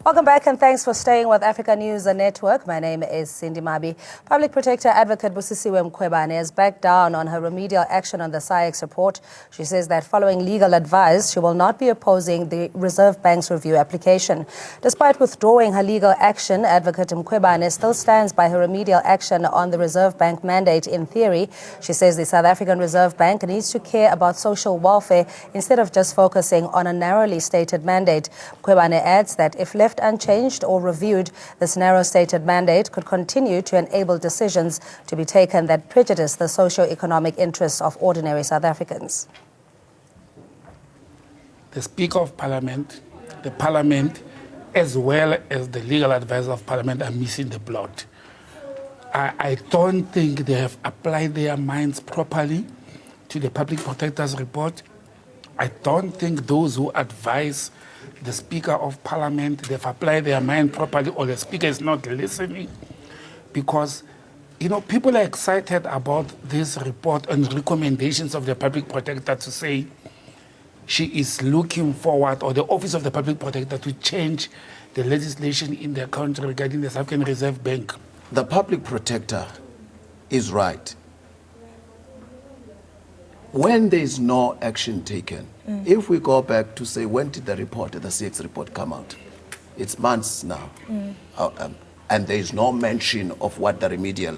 Welcome back and thanks for staying with Africa News Network. My name is Cindy Mabi. Public Protector Advocate Busisiwe Mkhwebane has backed down on her remedial action on the SAIX report. She says that following legal advice, she will not be opposing the Reserve Bank's review application. Despite withdrawing her legal action, Advocate Mkhwebane still stands by her remedial action on the Reserve Bank mandate in theory. She says the South African Reserve Bank needs to care about social welfare instead of just focusing on a narrowly stated mandate. Mkhwebane adds that if left unchanged or reviewed, this narrow-stated mandate could continue to enable decisions to be taken that prejudice the socio-economic interests of ordinary South Africans. The Speaker of Parliament, the Parliament, as well as the legal advisor of Parliament are missing the plot. I don't think they have applied their minds properly to the Public Protector's report. I don't think those who advise the Speaker of Parliament, they've applied their mind properly, or the Speaker is not listening, because, people are excited about this report and recommendations of the Public Protector to say she is looking forward, or the Office of the Public Protector, to change the legislation in the country regarding the South African Reserve Bank. The Public Protector is right. When there is no action taken, if we go back to say, when did the SAIX report come out? It's months now. And there is no mention of what the remedial,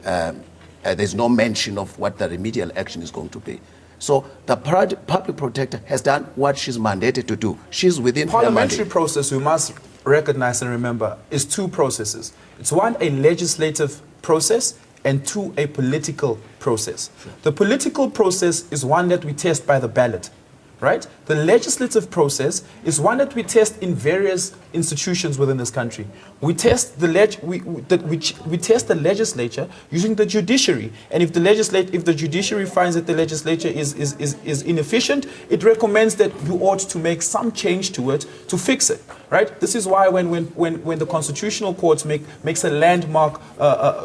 there's no mention of what the remedial action is going to be. So the Public Protector has done what she's mandated to do. She's within her mandate. Parliamentary process, we must recognize and remember, is two processes. It's one, a legislative process, and two, a political process. The political process is one that we test by the ballot, right? The legislative process is one that we test in various institutions within this country. We test the we test the legislature using the judiciary, and if the judiciary finds that the legislature is inefficient, it recommends that you ought to make some change to it to fix it, right? This is why when the constitutional courts makes a landmark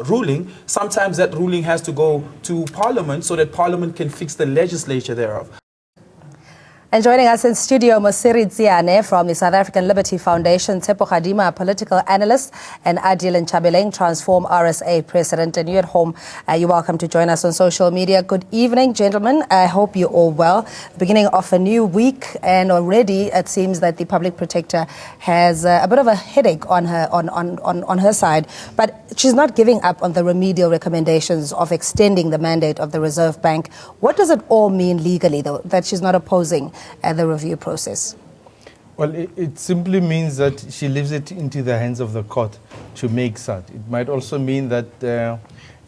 ruling, sometimes that ruling has to go to Parliament so that Parliament can fix the legislature thereof. And joining us in studio, Mosiri Tsiane from the South African Liberty Foundation, Tsepo Khadima, a political analyst, and Adil Nchabeleng, Transform RSA president. And you at home, you're welcome to join us on social media. Good evening, gentlemen. I hope you're all well. Beginning of a new week, and already it seems that the Public Protector has a bit of a headache on her side. But she's not giving up on the remedial recommendations of extending the mandate of the Reserve Bank. What does it all mean legally, though, that she's not opposing the review process? Well, it simply means that she leaves it into the hands of the court to make such. It might also mean that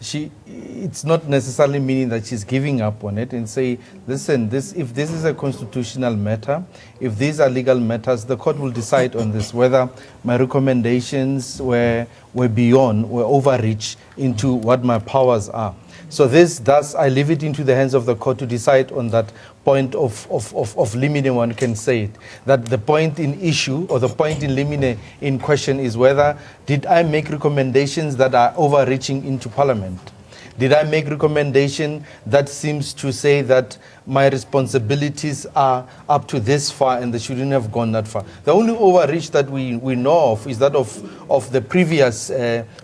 it's not necessarily meaning that she's giving up on it and say, listen, if this is a constitutional matter, if these are legal matters, the court will decide on this, whether my recommendations were overreach into what my powers are. So thus, I leave it into the hands of the court to decide on that point of limine, one can say it. That the point in issue, or the point in limine in question, is whether did I make recommendations that are overreaching into Parliament? Did I make recommendation that seems to say that my responsibilities are up to this far and they shouldn't have gone that far? The only overreach that we know of is that of the previous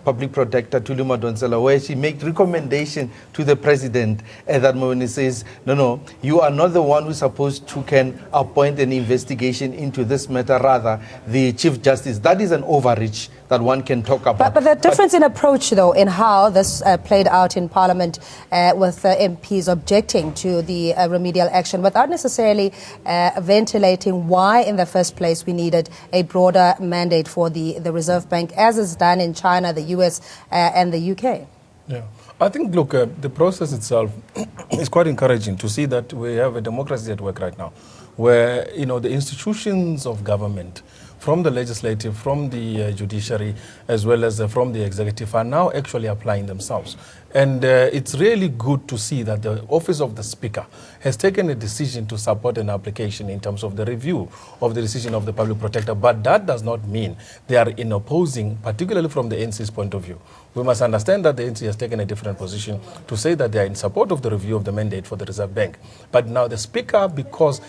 Public Protector, Thuli Madonsela, where she made recommendation to the President at that moment. He says, no, you are not the one who's supposed to can appoint an investigation into this matter, rather the Chief Justice. That is an overreach that one can talk about. But the difference in approach, though, in how this played out in Parliament with MPs objecting to the remedial action without necessarily ventilating why in the first place we needed a broader mandate for the Reserve Bank, as is done in China, the US and the UK. Yeah, I think, look, the process itself is quite encouraging to see that we have a democracy at work right now, where, the institutions of government, from the legislative, from the judiciary, as well as from the executive, are now actually applying themselves. And it's really good to see that the Office of the Speaker has taken a decision to support an application in terms of the review of the decision of the Public Protector. But that does not mean they are in opposing, particularly from the NC's point of view. We must understand that the NC has taken a different position to say that they are in support of the review of the mandate for the Reserve Bank. But now the Speaker, because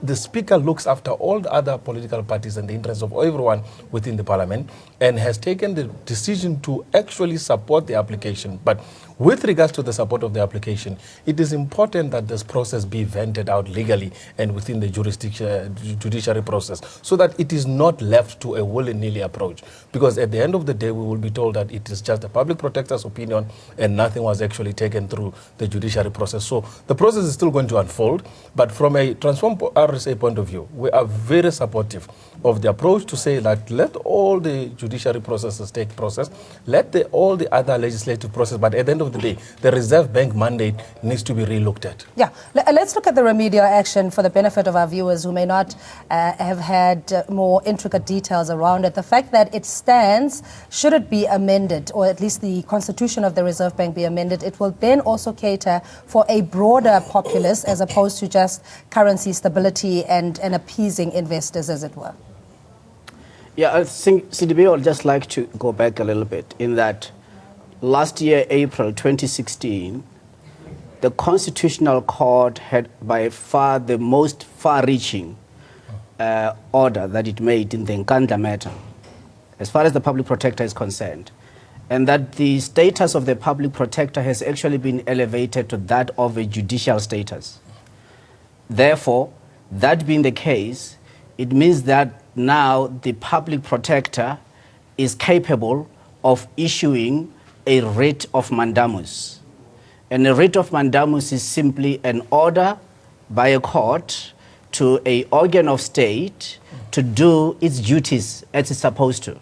the Speaker looks after all the other political parties and the interests of everyone within the Parliament, and has taken the decision to actually support the application. But with regards to the support of the application, it is important that this process be vented out legally and within the judiciary process, so that it is not left to a willy-nilly approach. Because at the end of the day, we will be told that it is just the public protector's opinion and nothing was actually taken through the judiciary process. So the process is still going to unfold, but from a Transform RSA point of view, we are very supportive of the approach to say that let all the judiciary processes take process, let all the other legislative process, but at the end of the day, the Reserve Bank mandate needs to be re-looked at. Yeah, let's look at the remedial action for the benefit of our viewers who may not have had more intricate details around it. The fact that it stands, should it be amended, or at least the constitution of the Reserve Bank be amended, it will then also cater for a broader populace as opposed to just currency stability and appeasing investors, as it were. Yeah, I think CDB, I would just like to go back a little bit in that last year, April 2016, the Constitutional Court had by far the most far-reaching order that it made in the Nkandla matter, as far as the public protector is concerned, and that the status of the public protector has actually been elevated to that of a judicial status. Therefore, that being the case, it means that now the public protector is capable of issuing a writ of mandamus. And a writ of mandamus is simply an order by a court to an organ of state to do its duties as it's supposed to.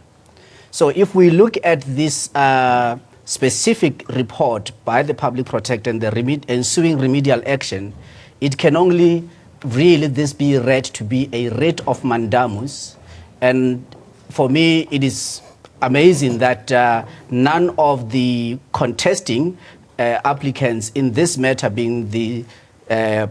So if we look at this specific report by the public protector and the ensuing remedial action, it can only really this be read to be a writ of mandamus. And for me, it is amazing that none of the contesting applicants in this matter, being the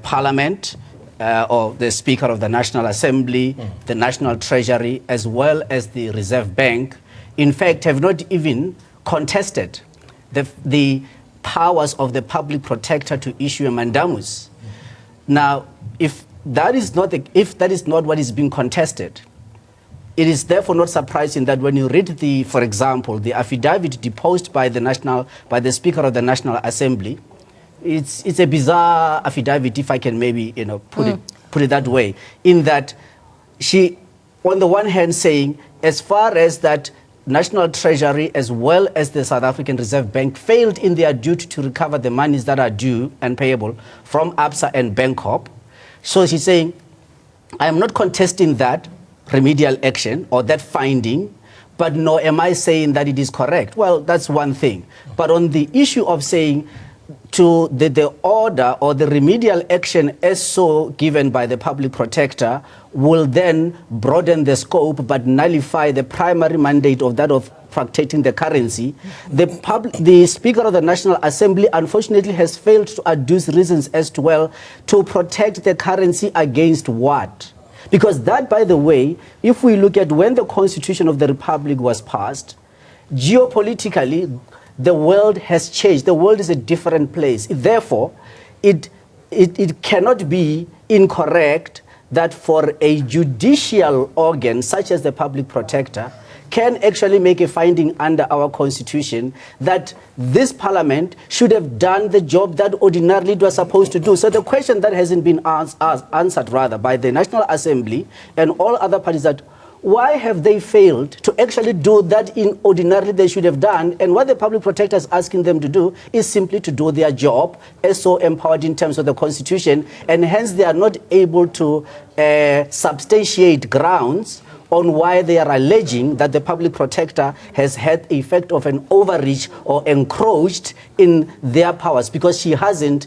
Parliament or the Speaker of the National Assembly, the National Treasury, as well as the Reserve Bank, in fact, have not even contested the powers of the public protector to issue a mandamus. Now, if that is not what is being contested, it is therefore not surprising that when you read for example, the affidavit deposed by the Speaker of the National Assembly, it's a bizarre affidavit, if I can maybe put it that way, in that she, on the one hand, saying as far as that National Treasury as well as the South African Reserve Bank failed in their duty to recover the monies that are due and payable from ABSA and Bancorp. So she's saying, I am not contesting that remedial action or that finding, but nor am I saying that it is correct. Well, that's one thing. But on the issue of saying to the order or the remedial action as so given by the public protector will then broaden the scope but nullify the primary mandate of that of protecting the currency, the Speaker of the National Assembly unfortunately has failed to adduce reasons as to, well, to protect the currency against what? Because that, by the way, if we look at when the Constitution of the Republic was passed, geopolitically, the world has changed. The world is a different place. Therefore, it cannot be incorrect that for a judicial organ such as the public protector can actually make a finding under our Constitution that this Parliament should have done the job that ordinarily it was supposed to do. So the question that hasn't been answered rather by the National Assembly and all other parties, that why have they failed to actually do that in ordinarily they should have done? And what the public protector is asking them to do is simply to do their job as so empowered in terms of the Constitution, and hence they are not able to substantiate grounds on why they are alleging that the public protector has had the effect of an overreach or encroached in their powers, because she hasn't.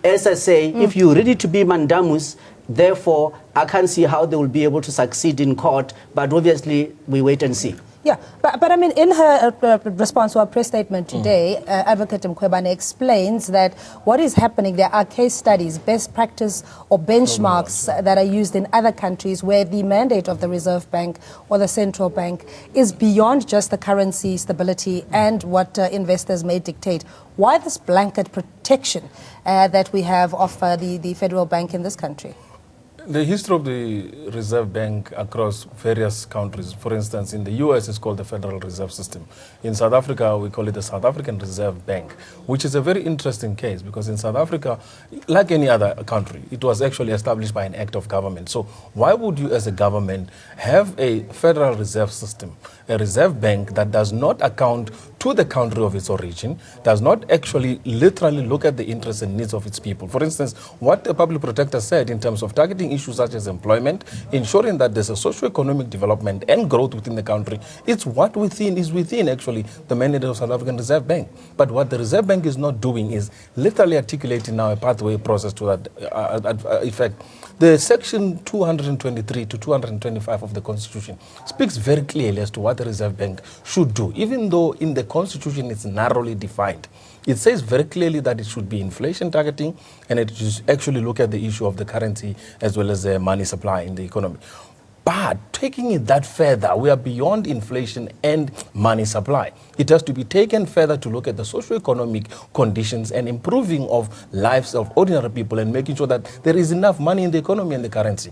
As I say, if you read it to be mandamus, therefore, I can't see how they will be able to succeed in court, but obviously, we wait and see. Yeah, but I mean, in her response to our press statement today, Advocate Mkhwebane explains that what is happening, there are case studies, best practice or benchmarks that are used in other countries where the mandate of the Reserve Bank or the central bank is beyond just the currency stability and what investors may dictate. Why this blanket protection that we have of the federal bank in this country? The history of the Reserve Bank across various countries, for instance, in the US it's called the Federal Reserve System. In South Africa, we call it the South African Reserve Bank, which is a very interesting case because in South Africa, like any other country, it was actually established by an act of government. So why would you as a government have a Federal Reserve System, a reserve bank that does not account to the country of its origin, does not actually literally look at the interests and needs of its people? For instance, what the public protector said in terms of targeting issues such as employment, ensuring that there's a socio-economic development and growth within the country, it's what is within actually the mandate of South African Reserve Bank. But what the Reserve Bank is not doing is literally articulating now a pathway process to that effect. The section 223 to 225 of the Constitution speaks very clearly as to what the Reserve Bank should do, even though in the Constitution it's narrowly defined. It says very clearly that it should be inflation targeting and it should actually look at the issue of the currency as well as the money supply in the economy. But taking it that further, we are beyond inflation and money supply. It has to be taken further to look at the socio-economic conditions and improving of lives of ordinary people and making sure that there is enough money in the economy and the currency.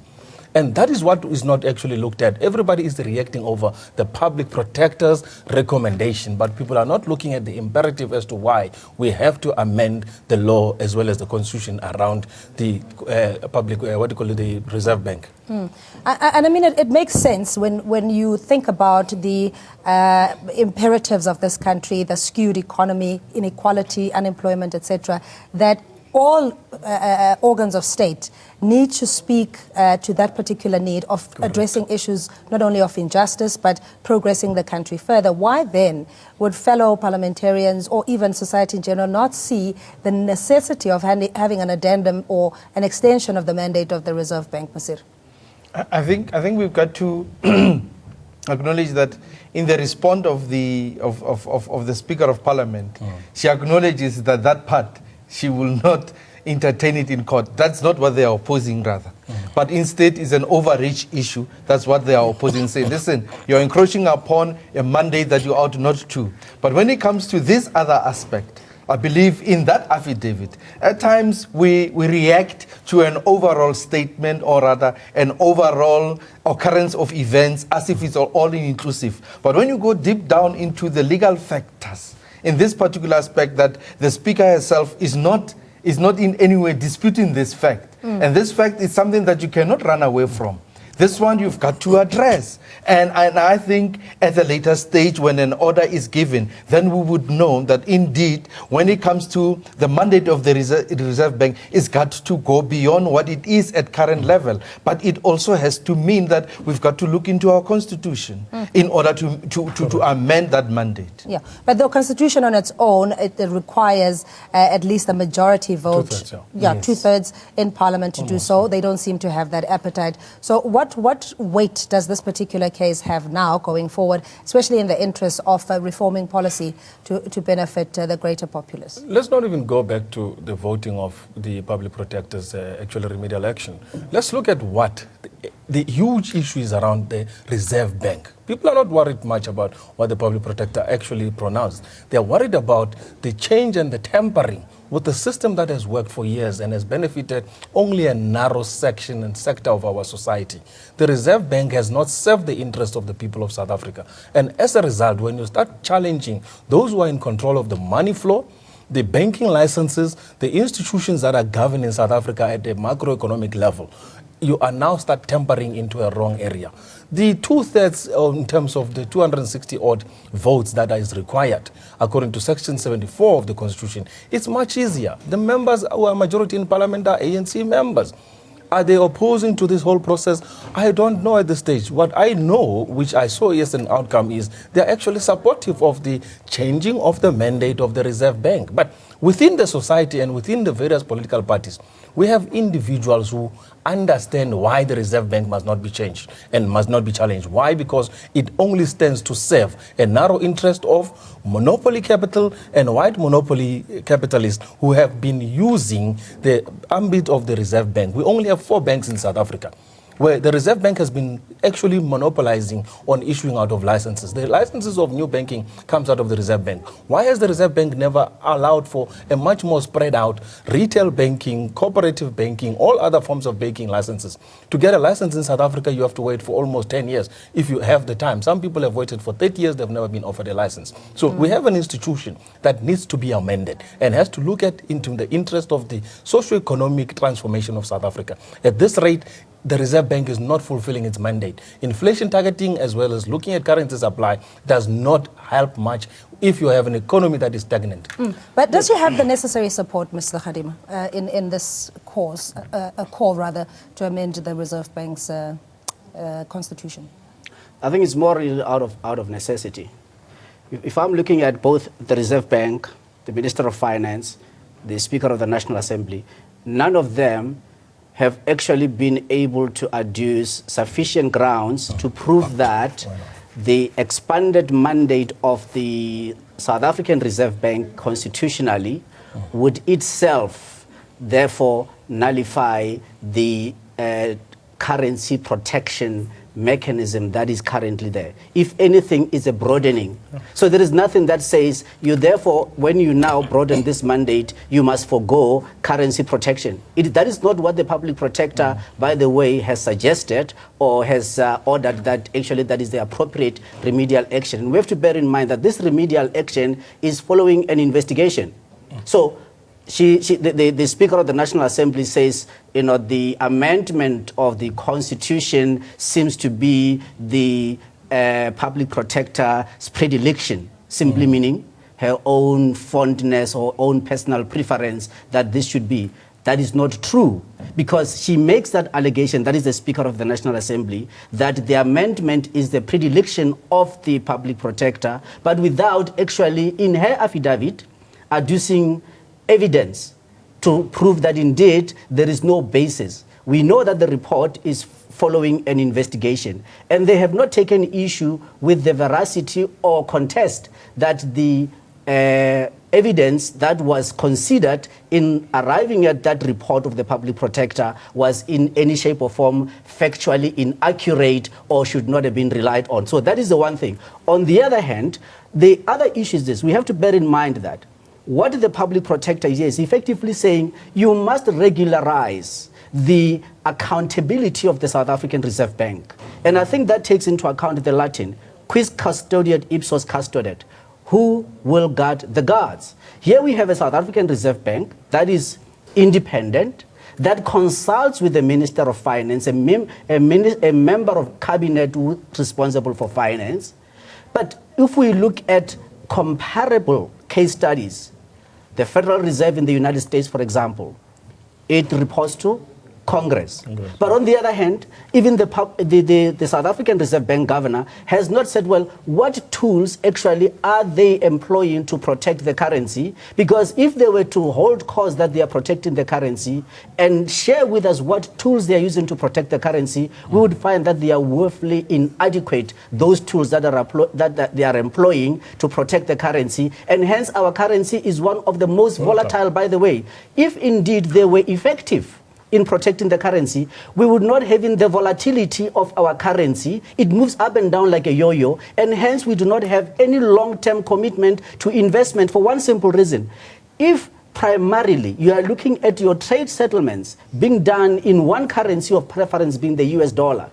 And that is what is not actually looked at. Everybody is reacting over the public protector's recommendation, but people are not looking at the imperative as to why we have to amend the law as well as the constitution around the the Reserve Bank. And I mean, it makes sense when you think about the imperatives of this country, the skewed economy, inequality, unemployment, etc., that all organs of state need to speak to that particular need of addressing issues not only of injustice but progressing the country further. Why then would fellow parliamentarians or even society in general not see the necessity of having an addendum or an extension of the mandate of the Reserve Bank, Masir? I think we've got to acknowledge that in the response of the Speaker of Parliament, she acknowledges that part she will not entertain it in court. That's not what they are opposing, rather. But instead, it's an overreach issue. That's what they are opposing. Say, listen, you're encroaching upon a mandate that you ought not to. But when it comes to this other aspect, I believe in that affidavit, at times we react to an overall statement or rather an overall occurrence of events as if it's all inclusive. But when you go deep down into the legal factors, in this particular aspect that the Speaker herself is not in any way disputing this fact. And this fact is something that you cannot run away from. This one you've got to address. And I think at a later stage when an order is given, then we would know that indeed when it comes to the mandate of the Reserve Bank, it's got to go beyond what it is at current level. But it also has to mean that we've got to look into our constitution in order to amend that mandate. Yeah, but the constitution on its own, it requires at least a majority vote. Two-thirds, yes. Two-thirds in parliament to do so. They don't seem to have that appetite. So what weight does this particular case have now going forward, especially in the interest of reforming policy to benefit the greater populace? Let's not even go back to the voting of the public protector's actual remedial action. Let's look at what the huge issue is around the Reserve Bank. People are not worried much about what the public protector actually pronounced. They are worried about the change and the tampering with the system that has worked for years and has benefited only a narrow section and sector of our society. The Reserve Bank has not served the interest of the people of South Africa. And as a result, when you start challenging those who are in control of the money flow, the banking licenses, the institutions that are governed in South Africa at the macroeconomic level, you are now start tampering into a wrong area. The two-thirds in terms of the 260-odd votes that is required, according to Section 74 of the Constitution, it's much easier. The members who are majority in Parliament are ANC members. Are they opposing to this whole process? I don't know at this stage. What I know, which I saw as an outcome, is they're actually supportive of the changing of the mandate of the Reserve Bank. But within the society and within the various political parties, we have individuals who understand why the Reserve Bank must not be changed and must not be challenged. Why? Because it only stands to serve a narrow interest of monopoly capital and white monopoly capitalists who have been using the ambit of the Reserve Bank. We only have 4 banks in South Africa. where the Reserve Bank has been actually monopolizing on issuing out of licenses. The licenses of new banking comes out of the Reserve Bank. Why has the Reserve Bank never allowed for a much more spread out retail banking, cooperative banking, all other forms of banking licenses? To get a license in South Africa, you have to wait for almost 10 years if you have the time. Some people have waited for 30 years, they've never been offered a license. So we have an institution that needs to be amended and has to look at into the interest of the socio-economic transformation of South Africa. At this rate, the Reserve Bank is not fulfilling its mandate. Inflation targeting as well as looking at currency supply does not help much if you have an economy that is stagnant. But does she have the necessary support, Mr. Khadima, in this cause, a call rather, to amend the Reserve Bank's constitution? I think it's more out of necessity. If I'm looking at both the Reserve Bank, the Minister of Finance, the Speaker of the National Assembly, none of them have actually been able to adduce sufficient grounds to prove that the expanded mandate of the South African Reserve Bank constitutionally would itself therefore nullify the currency protection mechanism that is currently there. If anything, it's a broadening. So there is nothing that says you therefore, when you now broaden this mandate, you must forego currency protection. That is not what the public protector, by the way, has suggested or has ordered that actually that is the appropriate remedial action. And we have to bear in mind that this remedial action is following an investigation. So the Speaker of the National Assembly says, you know, the amendment of the Constitution seems to be the public protector's predilection, simply meaning her own fondness or own personal preference that this should be. That is not true, because she makes that allegation, that is the Speaker of the National Assembly, that the amendment is the predilection of the public protector, but without actually, in her affidavit, adducing evidence to prove that indeed there is no basis. We know that the report is following an investigation, and they have not taken issue with the veracity or contest that the evidence that was considered in arriving at that report of the public protector was in any shape or form factually inaccurate or should not have been relied on. So that is the one thing. On the other hand, the other issue is this. We have to bear in mind that what the public protector is effectively saying, you must regularize the accountability of the South African Reserve Bank. And I think that takes into account the Latin, quis custodiet ipsos custodiet, who will guard the guards. Here we have a South African Reserve Bank that is independent, that consults with the Minister of Finance, a member of cabinet responsible for finance. But if we look at comparable case studies, the Federal Reserve in the United States, for example, it reports to Congress. But on the other hand, even the South African Reserve Bank governor has not said, well, what tools actually are they employing to protect the currency? Because if they were to hold cause that they are protecting the currency and share with us what tools they are using to protect the currency, we would find that they are woefully inadequate, those tools that they are employing to protect the currency. And hence our currency is one of the most volatile, by the way. If indeed they were effective in protecting the currency, we would not have the volatility of our currency. It moves up and down like a yo-yo, and hence we do not have any long-term commitment to investment for one simple reason. If primarily you are looking at your trade settlements being done in one currency of preference being the US dollar,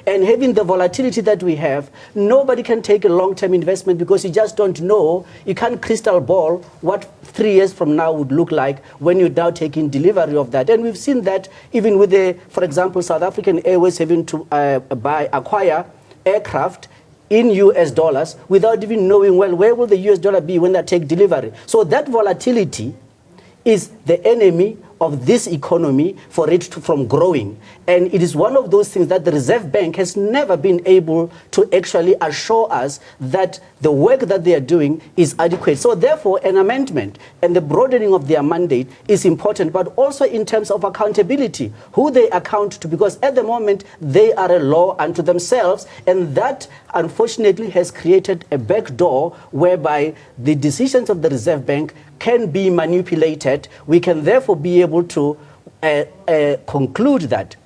and having the volatility that we have, nobody can take a long-term investment because you just don't know. You can't crystal ball what 3 years from now would look like when you're now taking delivery of that. And we've seen that even with the, for example, South African Airways having to acquire aircraft in US dollars without even knowing, well, where will the US dollar be when they take delivery? So that volatility is the enemy of this economy for it from growing. And it is one of those things that the Reserve Bank has never been able to actually assure us that the work that they are doing is adequate. So therefore, an amendment and the broadening of their mandate is important, but also in terms of accountability, who they account to, because at the moment, they are a law unto themselves, and that unfortunately has created a backdoor whereby the decisions of the Reserve Bank can be manipulated. We can therefore be able to conclude that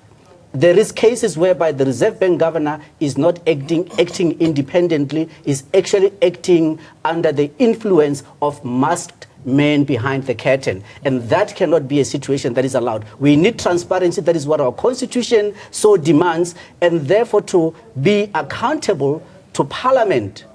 there is cases whereby the Reserve Bank governor is not acting independently, is actually acting under the influence of masked men behind the curtain. And that cannot be a situation that is allowed. We need transparency. That is what our constitution so demands. And therefore to be accountable to Parliament.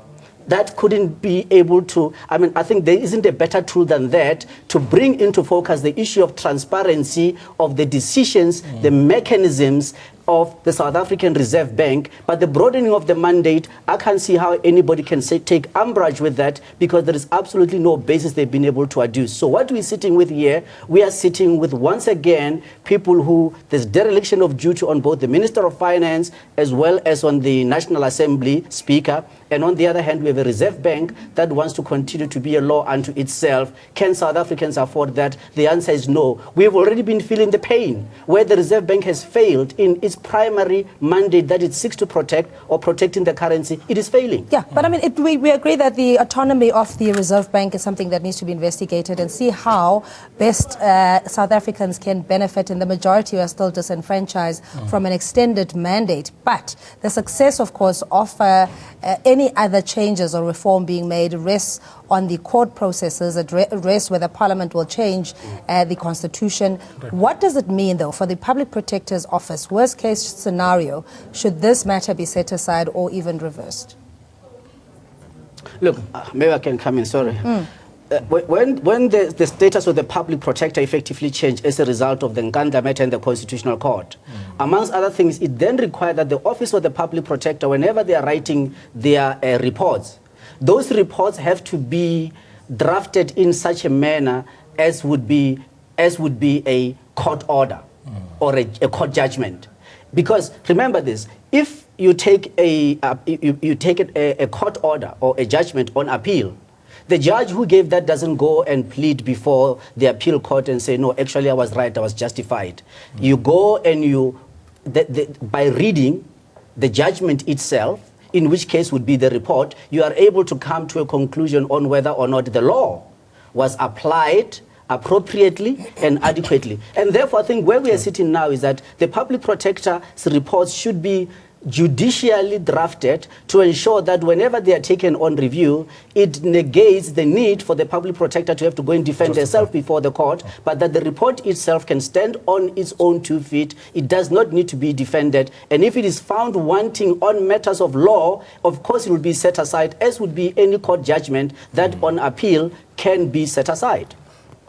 That couldn't be able to, I mean, I think there isn't a better tool than that to bring into focus the issue of transparency of the decisions, the mechanisms of the South African Reserve Bank. But the broadening of the mandate, I can't see how anybody can say, take umbrage with that, because there is absolutely no basis they've been able to adduce. So what we're sitting with here, we are sitting with, once again, people who, there's dereliction of duty on both the Minister of Finance as well as on the National Assembly Speaker. And on the other hand, we have a Reserve Bank that wants to continue to be a law unto itself. Can South Africans afford that? The answer is no. We've already been feeling the pain where the Reserve Bank has failed in its primary mandate that it seeks to protect, or protecting the currency. It is failing. Yeah, but I mean, we agree that the autonomy of the Reserve Bank is something that needs to be investigated and see how best South Africans can benefit, and the majority are still disenfranchised from an extended mandate. But the success, of course, of any other changes or reform being made rests on the court processes, it rests whether Parliament will change the Constitution. What does it mean, though, for the Public Protector's Office? Worst case scenario, should this matter be set aside or even reversed? Look, maybe I can come in, sorry. When the status of the Public Protector effectively changed as a result of the Nkandla matter in the Constitutional Court, amongst other things, it then required that the Office of the Public Protector, whenever they are writing their reports, those reports have to be drafted in such a manner as would be a court order or a court judgment. Because remember this, if you take a court order or a judgment on appeal, the judge who gave that doesn't go and plead before the appeal court and say, no, actually I was right, I was justified. You go and by reading the judgment itself, in which case would be the report, you are able to come to a conclusion on whether or not the law was applied appropriately and adequately. And therefore, I think where we are sitting now is that the Public Protector's reports should be judicially drafted to ensure that whenever they are taken on review, it negates the need for the Public Protector to have to go and defend herself before the court, but that the report itself can stand on its own 2 feet. It does not need to be defended. And if it is found wanting on matters of law, of course it will be set aside, as would be any court judgment that on appeal can be set aside.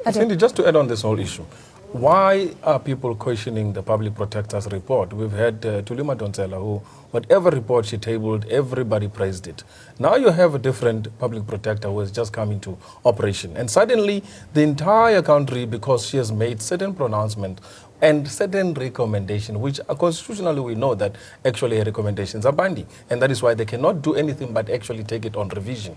Cindy, just to add on this whole issue, why are people questioning the Public Protector's report? We've had Tulima Donsela, who, whatever report she tabled, everybody praised it. Now you have a different Public Protector who has just come into operation. And suddenly, the entire country, because she has made certain pronouncements and certain recommendations, which constitutionally we know that actually recommendations are binding. And that is why they cannot do anything but actually take it on revision.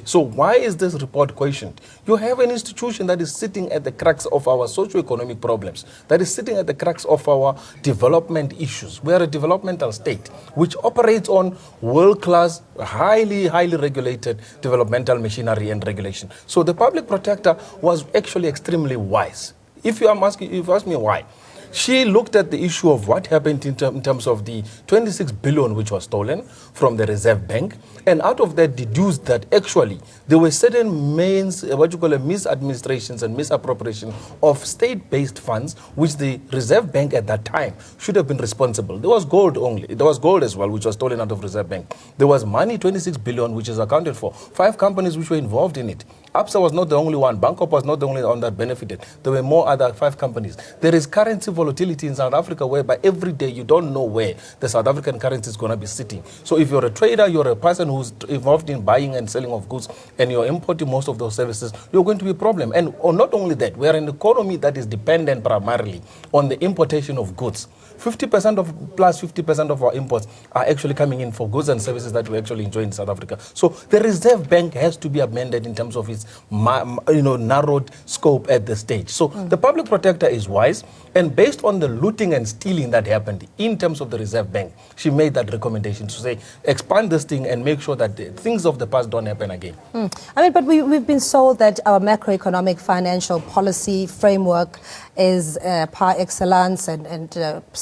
So why is this report questioned? You have an institution that is sitting at the crux of our socio-economic problems, that is sitting at the crux of our development issues. We are a developmental state which operates on world-class, highly regulated developmental machinery and regulation. So the Public Protector was actually extremely wise. If you ask me why, she looked at the issue of what happened in terms of the 26 billion which was stolen from the Reserve Bank, and out of that deduced that actually there were certain misadministrations and misappropriation of state-based funds which the Reserve Bank at that time should have been responsible. There was gold only. There was gold as well which was stolen out of Reserve Bank. There was money, 26 billion, which is accounted for. 5 companies which were involved in it. ABSA was not the only one. Bangkok was not the only one that benefited. There were more other 5 companies. There is currency volatility in South Africa whereby every day you don't know where the South African currency is going to be sitting. So if you're a trader, you're a person who's involved in buying and selling of goods, and you're importing most of those services, you're going to be a problem. And not only that, we're an economy that is dependent primarily on the importation of goods. 50% of our imports are actually coming in for goods and services that we actually enjoy in South Africa. So the Reserve Bank has to be amended in terms of its narrowed scope at this stage. So the Public Protector is wise, and based on the looting and stealing that happened in terms of the Reserve Bank, she made that recommendation to say, expand this thing and make sure that the things of the past don't happen again. I mean, but we've been sold that our macroeconomic financial policy framework is par excellence and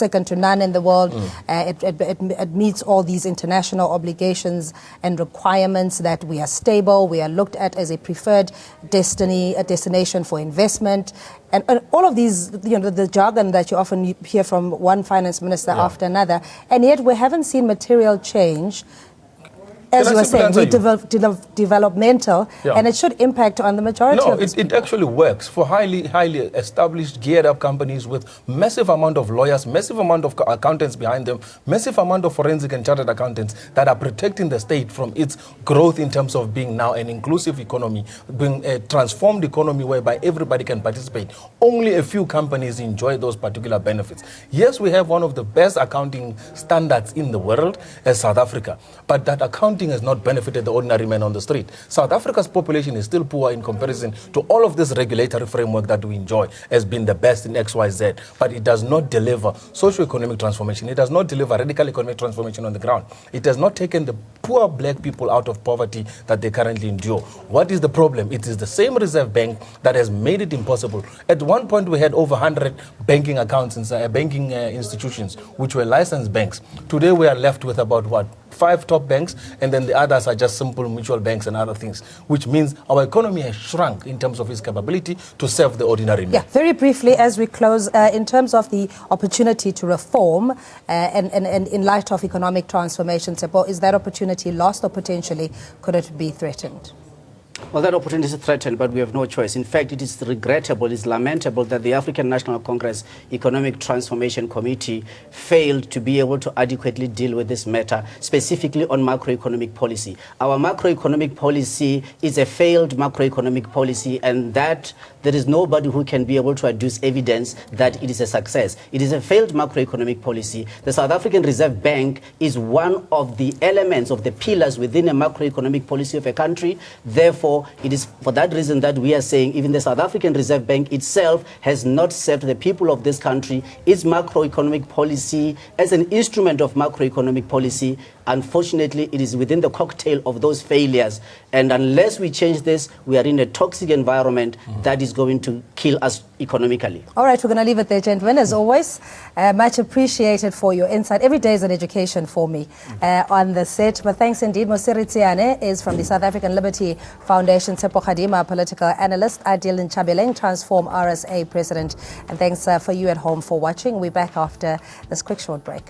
second to none in the world. It meets all these international obligations and requirements that we are stable, we are looked at as a preferred destination for investment. And all of these, the jargon that you often hear from one finance minister after another, and yet we haven't seen material change. As you were saying, developmental, and it should impact on the majority of people. It actually works for highly established, geared up companies with massive amount of lawyers, massive amount of accountants behind them, massive amount of forensic and chartered accountants that are protecting the state from its growth in terms of being now an inclusive economy, being a transformed economy whereby everybody can participate. Only a few companies enjoy those particular benefits. Yes, we have one of the best accounting standards in the world as South Africa, but that accounting has not benefited the ordinary man on the street. South Africa's population is still poor in comparison to all of this regulatory framework that we enjoy as being the best in XYZ, but it does not deliver socio-economic transformation. It does not deliver radical economic transformation on the ground. It has not taken the poor black people out of poverty that they currently endure. What is the problem? It is the same Reserve Bank that has made it impossible. At one point, we had over 100 banking accounts and banking institutions, which were licensed banks. Today, we are left with about, 5 top banks, and then the others are just simple mutual banks and other things, which means our economy has shrunk in terms of its capability to serve the ordinary man. Yeah, very briefly as we close, in terms of the opportunity to reform and in light of economic transformation, Tsepo, is that opportunity lost or potentially could it be threatened? Well, that opportunity is threatened, but we have no choice. In fact, it is regrettable, it's lamentable that the African National Congress Economic Transformation Committee failed to be able to adequately deal with this matter, specifically on macroeconomic policy. Our macroeconomic policy is a failed macroeconomic policy, and that there is nobody who can be able to adduce evidence that it is a success. It is a failed macroeconomic policy. The South African Reserve Bank is one of the elements, of the pillars within a macroeconomic policy of a country. Therefore, it is for that reason that we are saying even the South African Reserve Bank itself has not served the people of this country. Its macroeconomic policy as an instrument of macroeconomic policy, unfortunately, it is within the cocktail of those failures. And unless we change this, we are in a toxic environment that is going to kill us economically. All right, we're going to leave it there, gentlemen. As always, much appreciated for your insight. Every day is an education for me on the set. But thanks indeed. Mosiri Tsiane is from the South African Liberty Foundation. Tsepo Khadima, political analyst. Adil Nchabeleng, Transform RSA president. And thanks for you at home for watching. We're back after this quick short break.